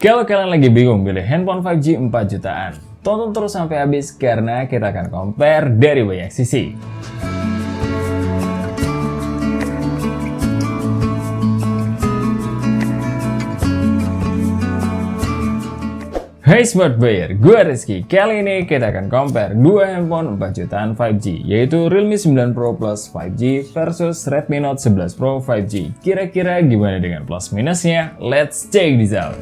Kalau kalian lagi bingung pilih handphone 5G 4 jutaan, tonton terus sampai habis karena kita akan compare dari banyak sisi. Hai Smart Buyer, gue Rizky. Kali ini kita akan compare dua handphone 4 jutaan 5G, yaitu Realme 9 Pro Plus 5G versus Redmi Note 11 Pro 5G. Kira-kira gimana dengan plus minusnya? Let's check this out.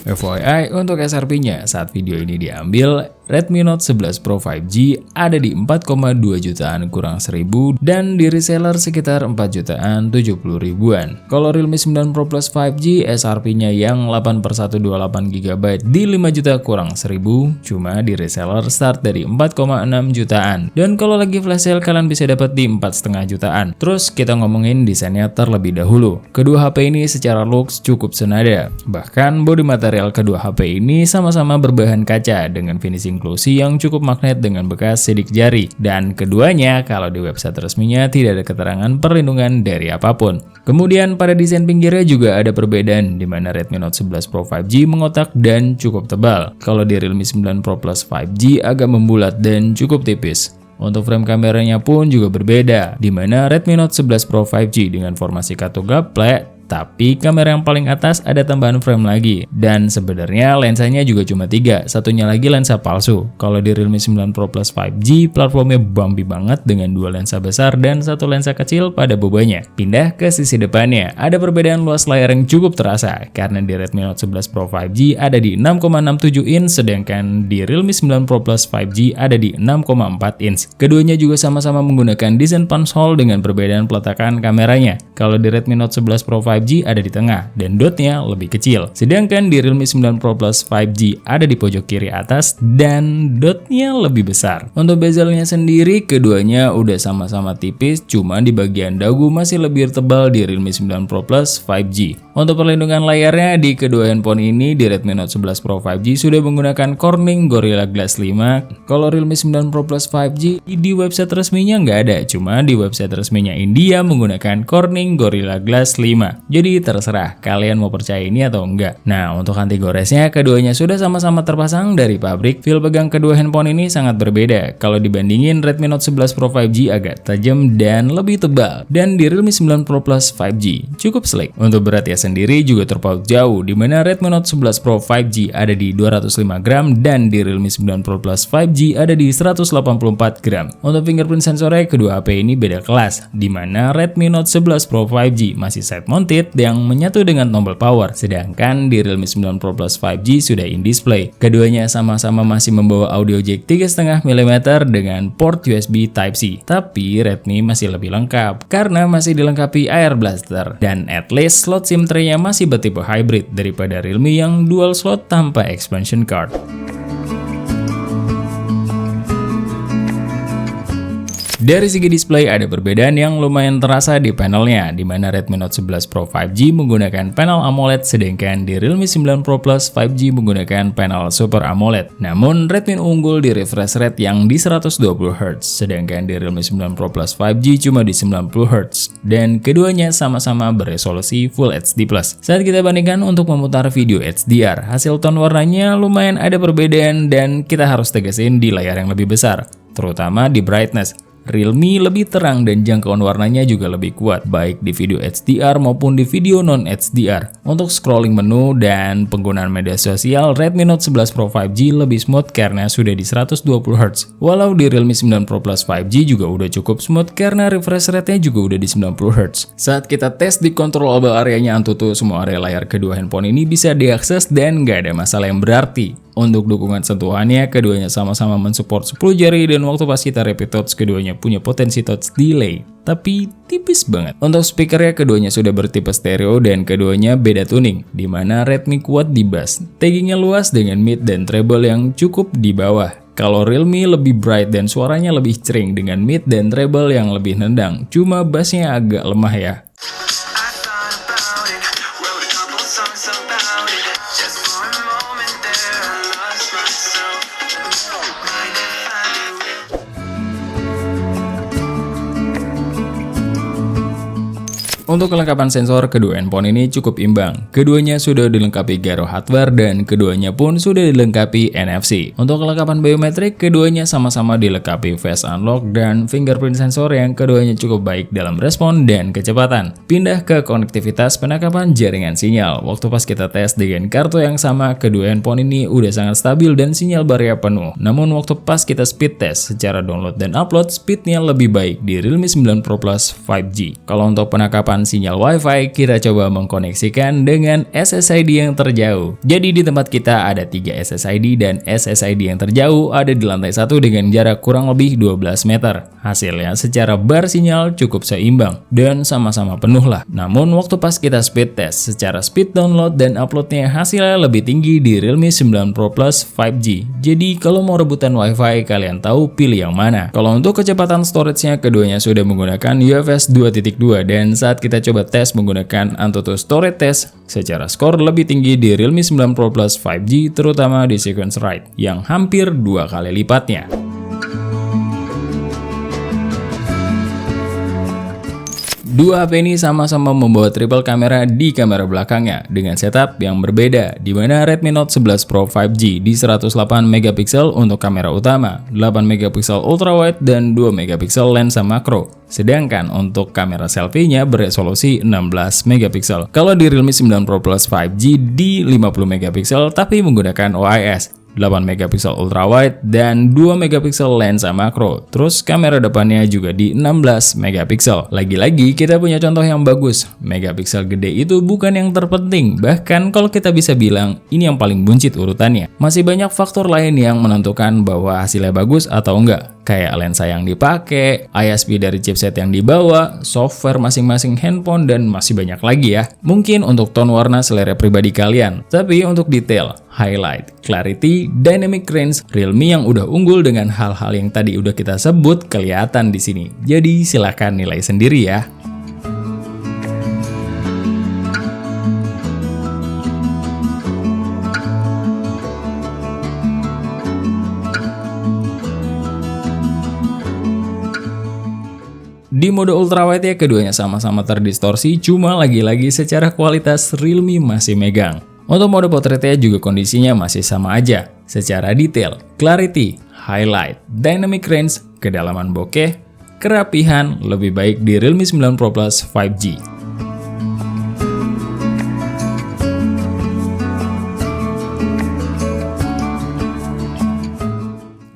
FYI, untuk SRP-nya saat video ini diambil, Redmi Note 11 Pro 5G ada di 4,2 jutaan kurang 1000 dan di reseller sekitar 4 jutaan 70 ribuan. Kalau Realme 9 Pro Plus 5G SRP-nya yang 8/128GB di 5 juta kurang 1000, cuma di reseller start dari 4,6 jutaan. Dan kalau lagi flash sale kalian bisa dapat di 4,5 jutaan. Terus kita ngomongin desainnya terlebih dahulu. Kedua HP ini secara looks cukup senada. Bahkan bodi material kedua HP ini sama-sama berbahan kaca dengan finishing glossy yang cukup magnet dengan bekas sidik jari. Dan keduanya kalau di website resminya tidak ada keterangan perlindungan dari apapun. Kemudian pada desain pinggirnya juga ada perbedaan di mana Redmi Note 11 Pro 5G mengotak dan cukup tebal. Kalau di Realme 9 Pro Plus 5G agak membulat dan cukup tipis. Untuk frame kameranya pun juga berbeda, di mana Redmi Note 11 Pro 5G dengan formasi kato gaple, tapi kamera yang paling atas ada tambahan frame lagi. Dan sebenarnya lensanya juga cuma 3, satunya lagi lensa palsu. Kalau di Realme 9 Pro Plus 5G, platformnya bumpy banget dengan 2 lensa besar dan 1 lensa kecil pada bobanya. Pindah ke sisi depannya, ada perbedaan luas layar yang cukup terasa, karena di Redmi Note 11 Pro 5G ada di 6,67 inch, sedangkan di Realme 9 Pro Plus 5G ada di 6,4 inch. Keduanya juga sama-sama menggunakan desain punch hole dengan perbedaan peletakan kameranya. Kalau di Redmi Note 11 Pro 5G ada di tengah dan dotnya lebih kecil. Sedangkan di Realme 9 Pro Plus 5G ada di pojok kiri atas dan dotnya lebih besar. Untuk bezelnya sendiri keduanya udah sama-sama tipis, cuma di bagian dagu masih lebih tebal di Realme 9 Pro Plus 5G. Untuk perlindungan layarnya di kedua handphone ini di Redmi Note 11 Pro 5G sudah menggunakan Corning Gorilla Glass 5. Kalau Realme 9 Pro Plus 5G di website resminya nggak ada, cuma di website resminya India menggunakan Corning Gorilla Glass 5. Jadi terserah kalian mau percaya ini atau enggak. Nah, untuk anti goresnya keduanya sudah sama-sama terpasang dari pabrik. Feel pegang kedua handphone ini sangat berbeda. Kalau dibandingin Redmi Note 11 Pro 5G agak tajam dan lebih tebal. Dan di Realme 9 Pro Plus 5G cukup sleek. Untuk beratnya sendiri juga terpaut jauh, di mana Redmi Note 11 Pro 5G ada di 205 gram dan di Realme 9 Pro Plus 5G ada di 184 gram. Untuk fingerprint sensornya kedua HP ini beda kelas, di mana Redmi Note 11 Pro 5G masih side mounted yang menyatu dengan tombol power, sedangkan di Realme 9 Pro Plus 5G sudah in-display. Keduanya sama-sama masih membawa audio jack 3,5 mm dengan port USB Type-C, tapi Redmi masih lebih lengkap karena masih dilengkapi Air Blaster dan at least slot SIM tray-nya masih bertipe hybrid daripada Realme yang dual slot tanpa expansion card. Dari segi display ada perbedaan yang lumayan terasa di panelnya, di mana Redmi Note 11 Pro 5G menggunakan panel AMOLED, sedangkan di Realme 9 Pro Plus 5G menggunakan panel Super AMOLED. Namun Redmi unggul di refresh rate yang di 120Hz, sedangkan di Realme 9 Pro Plus 5G cuma di 90Hz. Dan keduanya sama-sama beresolusi Full HD+. Saat kita bandingkan untuk memutar video HDR, hasil tone warnanya lumayan ada perbedaan dan kita harus tegasin di layar yang lebih besar, terutama di brightness. Realme lebih terang dan jangkauan warnanya juga lebih kuat, baik di video HDR maupun di video non-HDR. Untuk scrolling menu dan penggunaan media sosial, Redmi Note 11 Pro 5G lebih smooth karena sudah di 120Hz. Walau di Realme 9 Pro Plus 5G juga udah cukup smooth karena refresh rate-nya juga udah di 90Hz. Saat kita tes di controllable area-nya Antutu, semua area layar kedua handphone ini bisa diakses dan nggak ada masalah yang berarti. Untuk dukungan sentuhannya, keduanya sama-sama mensupport 10 jari dan waktu pas kita repeat touch, keduanya punya potensi touch delay, tapi tipis banget. Untuk speakernya, keduanya sudah bertipe stereo dan keduanya beda tuning, di mana Redmi kuat di bass, taggingnya luas dengan mid dan treble yang cukup di bawah. Kalau Realme lebih bright dan suaranya lebih cering dengan mid dan treble yang lebih nendang, cuma bassnya agak lemah ya. Untuk kelengkapan sensor, kedua handphone ini cukup imbang. Keduanya sudah dilengkapi gyro hardware dan keduanya pun sudah dilengkapi NFC. Untuk kelengkapan biometrik, keduanya sama-sama dilengkapi face unlock dan fingerprint sensor yang keduanya cukup baik dalam respon dan kecepatan. Pindah ke konektivitas penangkapan jaringan sinyal. Waktu pas kita tes dengan kartu yang sama, kedua handphone ini udah sangat stabil dan sinyal barya penuh. Namun waktu pas kita speed test secara download dan upload, speednya lebih baik di Realme 9 Pro Plus 5G. Kalau untuk penangkapan sinyal Wi-Fi, kita coba mengkoneksikan dengan SSID yang terjauh. Jadi di tempat kita ada 3 SSID dan SSID yang terjauh ada di lantai 1 dengan jarak kurang lebih 12 meter. Hasilnya secara bar sinyal cukup seimbang dan sama-sama penuh lah. Namun waktu pas kita speed test, secara speed download dan uploadnya hasilnya lebih tinggi di Realme 9 Pro Plus 5G. Jadi kalau mau rebutan Wi-Fi, kalian tahu pilih yang mana. Kalau untuk kecepatan storage-nya, keduanya sudah menggunakan UFS 2.2 dan saat kita coba tes menggunakan Antutu Storage Test, secara skor lebih tinggi di Realme 9 Pro Plus 5G, terutama di sequence write yang hampir 2 kali lipatnya. Dua HP ini sama-sama membawa triple kamera di kamera belakangnya dengan setup yang berbeda, di mana Redmi Note 11 Pro 5G di 108 megapiksel untuk kamera utama, 8 megapiksel ultrawide dan 2 megapiksel lensa makro. Sedangkan untuk kamera selfie-nya beresolusi 16 megapiksel. Kalau di Realme 9 Pro Plus 5G di 50 megapiksel tapi menggunakan OIS. 8 megapiksel ultrawide dan 2 megapiksel lensa makro. Terus kamera depannya juga di 16 megapiksel. Lagi-lagi kita punya contoh yang bagus. Megapiksel gede itu bukan yang terpenting. Bahkan kalau kita bisa bilang ini yang paling buncit urutannya. Masih banyak faktor lain yang menentukan bahwa hasilnya bagus atau enggak. Kayak lensa yang dipakai, ISP dari chipset yang dibawa, software masing-masing handphone, dan masih banyak lagi ya. Mungkin untuk tone warna selera pribadi kalian. Tapi untuk detail, highlight, clarity, dynamic range, Realme yang udah unggul dengan hal-hal yang tadi udah kita sebut kelihatan di sini. Jadi silahkan nilai sendiri ya. Di mode ultrawide ya keduanya sama-sama terdistorsi, cuma lagi-lagi secara kualitas Realme masih megang. Untuk mode potretnya juga kondisinya masih sama aja. Secara detail, clarity, highlight, dynamic range, kedalaman bokeh, kerapihan lebih baik di Realme 9 Pro Plus 5G.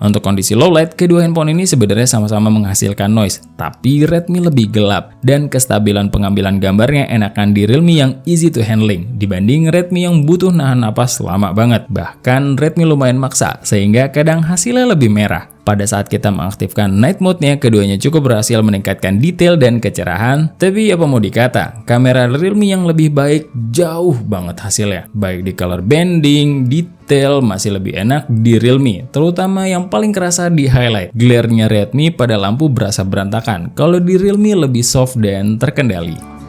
Untuk kondisi low light, kedua handphone ini sebenarnya sama-sama menghasilkan noise, tapi Redmi lebih gelap dan kestabilan pengambilan gambarnya enakan di Realme yang easy to handling dibanding Redmi yang butuh nahan napas lama banget. Bahkan Redmi lumayan maksa sehingga kadang hasilnya lebih merah. Pada saat kita mengaktifkan night mode-nya, keduanya cukup berhasil meningkatkan detail dan kecerahan. Tapi apa mau dikata, kamera Realme yang lebih baik jauh banget hasilnya. Baik di color banding, detail masih lebih enak di Realme. Terutama yang paling kerasa di highlight. Glare-nya Redmi pada lampu berasa berantakan. Kalau di Realme lebih soft dan terkendali.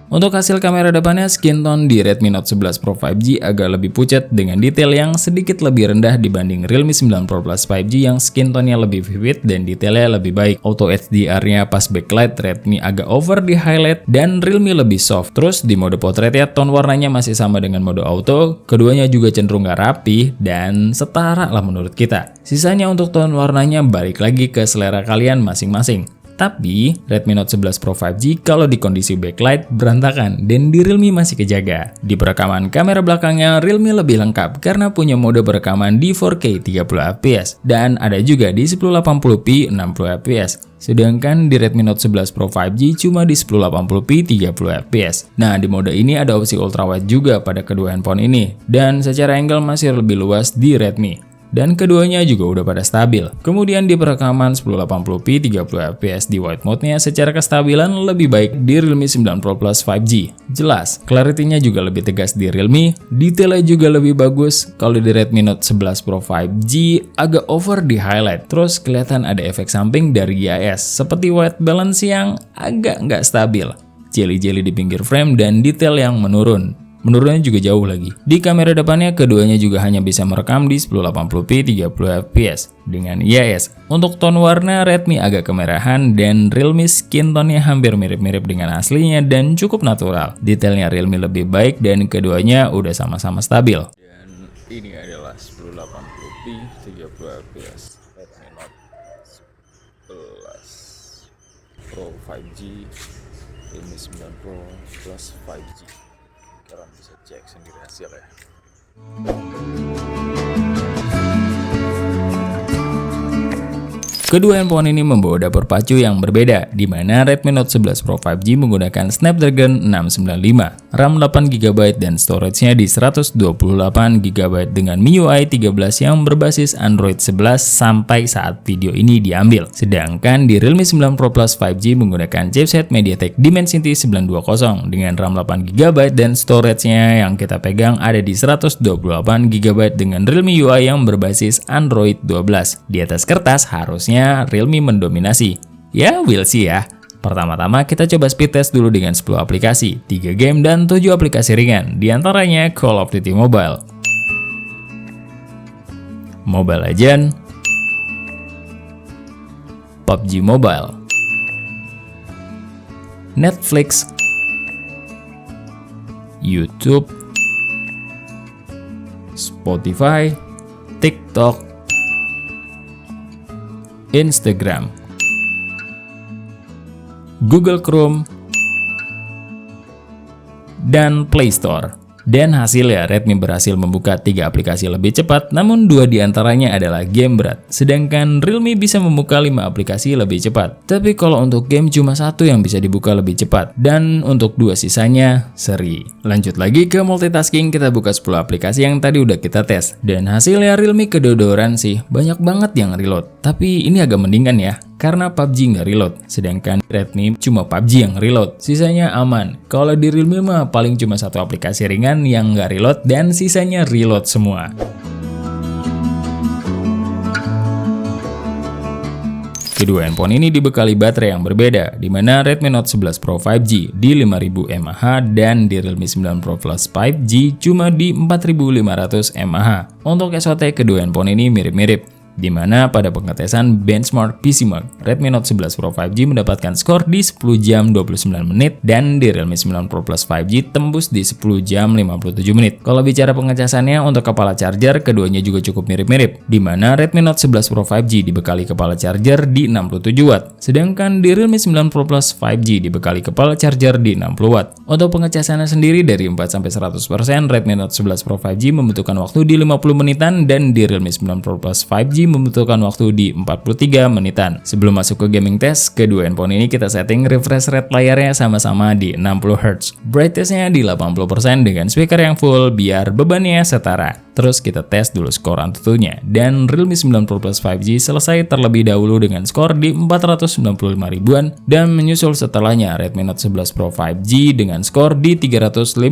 Untuk hasil kamera depannya, skin tone di Redmi Note 11 Pro 5G agak lebih pucat dengan detail yang sedikit lebih rendah dibanding Realme 9 Pro Plus 5G yang skin tone-nya lebih vivid dan detailnya lebih baik. Auto HDR-nya pas backlight, Redmi agak over di highlight dan Realme lebih soft. Terus di mode portrait ya, tone warnanya masih sama dengan mode auto, keduanya juga cenderung gak rapi dan setara lah menurut kita. Sisanya untuk tone warnanya balik lagi ke selera kalian masing-masing. Tapi Redmi Note 11 Pro 5G kalau di kondisi backlight berantakan dan di Realme masih kejaga. Di perekaman kamera belakangnya Realme lebih lengkap karena punya mode perekaman di 4K 30fps dan ada juga di 1080p 60fps. Sedangkan di Redmi Note 11 Pro 5G cuma di 1080p 30fps. Nah, di mode ini ada opsi ultrawide juga pada kedua handphone ini dan secara angle masih lebih luas di Redmi. Dan keduanya juga udah pada stabil. Kemudian di perekaman 1080p 30fps di white mode-nya secara kestabilan lebih baik di Realme 9 Pro Plus 5G. Jelas, clarity-nya juga lebih tegas di Realme, detailnya juga lebih bagus. Kalau di Redmi Note 11 Pro 5G agak over di highlight, terus kelihatan ada efek samping dari GIS seperti white balance yang agak nggak stabil, jelly-jelly di pinggir frame dan detail yang menurun. menurunnya juga jauh lagi. Di kamera depannya keduanya juga hanya bisa merekam di 1080p 30fps dengan IIS. Untuk tone warna Redmi agak kemerahan dan Realme skin tone-nya hampir mirip-mirip dengan aslinya dan cukup natural. Detailnya Realme lebih baik dan keduanya udah sama-sama stabil. Dan ini adalah 1080p 30fps Redmi Note 11 Pro 5G Realme 9 Pro plus 5G. Kalian bisa cek sendiri hasilnya. Kedua handphone ini membawa dapur pacu yang berbeda, di mana Redmi Note 11 Pro 5G menggunakan Snapdragon 695, RAM 8GB dan storage-nya di 128GB dengan MIUI 13 yang berbasis Android 11 sampai saat video ini diambil. Sedangkan di Realme 9 Pro Plus 5G menggunakan chipset MediaTek Dimensity 920 dengan RAM 8GB dan storage-nya yang kita pegang ada di 128GB dengan Realme UI yang berbasis Android 12. Di atas kertas harusnya Realme mendominasi. Ya, we'll see ya. Pertama-tama kita coba speed test dulu dengan 10 aplikasi, 3 game dan 7 aplikasi ringan, diantaranya Call of Duty Mobile, Mobile Legends, PUBG Mobile, Netflix, YouTube, Spotify, TikTok, Instagram, Google Chrome, dan Play Store. Dan hasilnya Redmi berhasil membuka 3 aplikasi lebih cepat, namun 2 diantaranya adalah game berat. Sedangkan Realme bisa membuka 5 aplikasi lebih cepat. Tapi kalau untuk game cuma 1 yang bisa dibuka lebih cepat. Dan untuk 2 sisanya seri. Lanjut lagi ke multitasking, kita buka 10 aplikasi yang tadi udah kita tes. Dan hasilnya Realme kedodoran sih, banyak banget yang reload. Tapi ini agak mendingan ya, karena PUBG nggak reload, sedangkan Redmi cuma PUBG yang reload, sisanya aman. Kalau di Realme mah paling cuma 1 aplikasi ringan yang nggak reload dan sisanya reload semua. Kedua handphone ini dibekali baterai yang berbeda, di mana Redmi Note 11 Pro 5G di 5000 mAh dan di Realme 9 Pro Plus 5G cuma di 4500 mAh. Untuk SOT kedua handphone ini mirip-mirip, di mana pada pengetesan benchmark PCMark, Redmi Note 11 Pro 5G mendapatkan skor di 10 jam 29 menit dan di Realme 9 Pro Plus 5G tembus di 10 jam 57 menit. Kalau bicara pengecasannya untuk kepala charger, keduanya juga cukup mirip-mirip, di mana Redmi Note 11 Pro 5G dibekali kepala charger di 67 watt, sedangkan di Realme 9 Pro Plus 5G dibekali kepala charger di 60 watt. Untuk pengecasannya sendiri dari 4-100%, Redmi Note 11 Pro 5G membutuhkan waktu di 50 menitan dan di Realme 9 Pro Plus 5G membutuhkan waktu di 43 menitan. Sebelum masuk ke gaming test, kedua handphone ini kita setting refresh rate layarnya sama-sama di 60Hz. Brightness-nya di 80% dengan speaker yang full biar bebannya setara. Terus kita tes dulu skor AnTuTu-nya. Dan Realme 9 Pro Plus 5G selesai terlebih dahulu dengan skor di 495 ribuan dan menyusul setelahnya Redmi Note 11 Pro 5G dengan skor di 356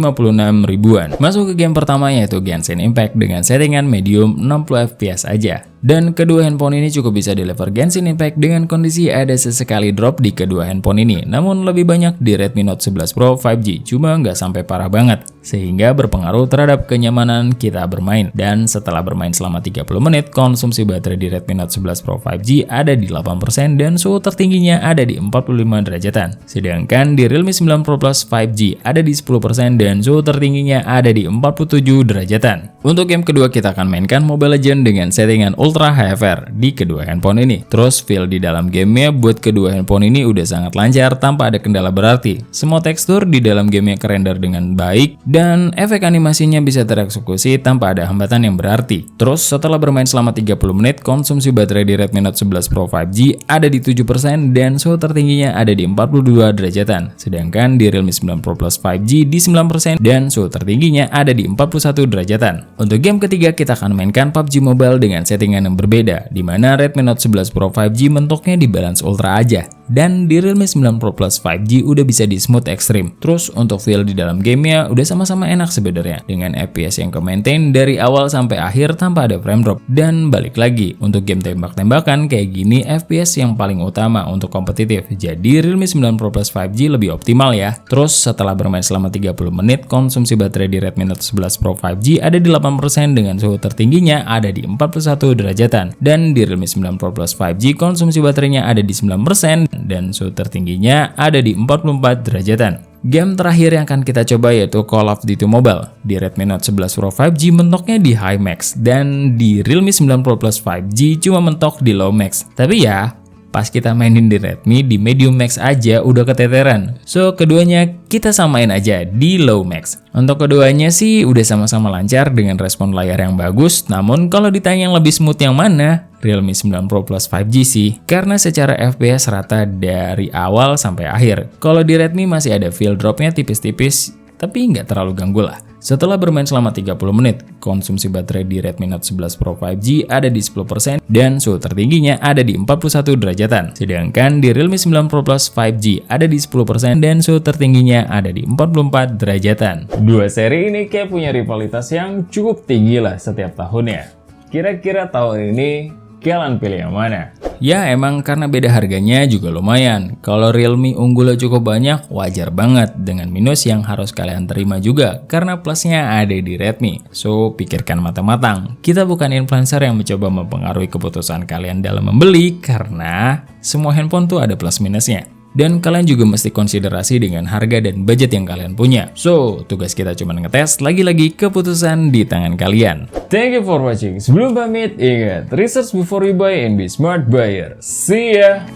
ribuan. Masuk ke game pertama yaitu Genshin Impact dengan settingan medium 60 fps aja. Dan kedua handphone ini cukup bisa deliver Genshin Impact dengan kondisi ada sesekali drop di kedua handphone ini, namun lebih banyak di Redmi Note 11 Pro 5G, cuma nggak sampai parah banget, sehingga berpengaruh terhadap kenyamanan kita bermain. Dan setelah bermain selama 30 menit, konsumsi baterai di Redmi Note 11 Pro 5G ada di 8% dan suhu tertingginya ada di 45 derajatan. Sedangkan di Realme 9 Pro Plus 5G ada di 10% dan suhu tertingginya ada di 47 derajatan. Untuk game kedua kita akan mainkan Mobile Legends dengan settingan Ultra HFR di kedua handphone ini. Terus feel di dalam gamenya buat kedua handphone ini udah sangat lancar tanpa ada kendala berarti. Semua tekstur di dalam gamenya kerender dengan baik dan efek animasinya bisa tereksekusi tanpa ada hambatan yang berarti. Terus setelah bermain selama 30 menit, konsumsi baterai di Redmi Note 11 Pro 5G ada di 7% dan suhu tertingginya ada di 42 derajatan. Sedangkan di Realme 9 Pro Plus 5G di 9% dan suhu tertingginya ada di 41 derajatan. Untuk game ketiga kita akan mainkan PUBG Mobile dengan settingan yang berbeda, di mana Redmi Note 11 Pro 5G mentoknya di balance ultra aja. Dan di Realme 9 Pro Plus 5G udah bisa di smooth ekstrim. Terus untuk feel di dalam gamenya udah sama sama-sama enak sebenarnya, dengan FPS yang ke-maintain dari awal sampai akhir tanpa ada frame drop. Dan balik lagi, untuk game tembak-tembakan kayak gini FPS yang paling utama untuk kompetitif, jadi Realme 9 Pro Plus 5G lebih optimal ya. Terus setelah bermain selama 30 menit, konsumsi baterai di Redmi Note 11 Pro 5G ada di 8% dengan suhu tertingginya ada di 41 derajatan. Dan di Realme 9 Pro Plus 5G konsumsi baterainya ada di 9% dan suhu tertingginya ada di 44 derajatan. Game terakhir yang akan kita coba yaitu Call of Duty Mobile. Di Redmi Note 11 Pro 5G mentoknya di High Max, dan di Realme 9 Pro Plus 5G cuma mentok di Low Max. Tapi ya, pas kita mainin di Redmi di Medium Max aja udah keteteran. So keduanya kita samain aja di Low Max. Untuk keduanya sih udah sama-sama lancar dengan respon layar yang bagus. Namun kalau ditanya yang lebih smooth yang mana, Realme 9 Pro Plus 5G sih, karena secara FPS rata dari awal sampai akhir. Kalau di Redmi masih ada feel dropnya tipis-tipis, tapi nggak terlalu ganggu lah. Setelah bermain selama 30 menit, konsumsi baterai di Redmi Note 11 Pro 5G ada di 10% dan suhu tertingginya ada di 41 derajatan. Sedangkan di Realme 9 Pro Plus 5G ada di 10% dan suhu tertingginya ada di 44 derajatan. Dua seri ini kayak punya rivalitas yang cukup tinggi lah setiap tahunnya. Kira-kira tahun ini kalian pilih yang mana? Ya emang karena beda harganya juga lumayan. Kalau Realme unggulnya cukup banyak, wajar banget dengan minus yang harus kalian terima juga karena plusnya ada di Redmi. So pikirkan matang-matang. Kita bukan influencer yang mencoba mempengaruhi keputusan kalian dalam membeli, karena semua handphone tuh ada plus minusnya. Dan kalian juga mesti konsiderasi dengan harga dan budget yang kalian punya. So, tugas kita cuma ngetes, lagi-lagi keputusan di tangan kalian. Thank you for watching. Sebelum pamit, ingat, research before you buy and be smart buyer. See ya!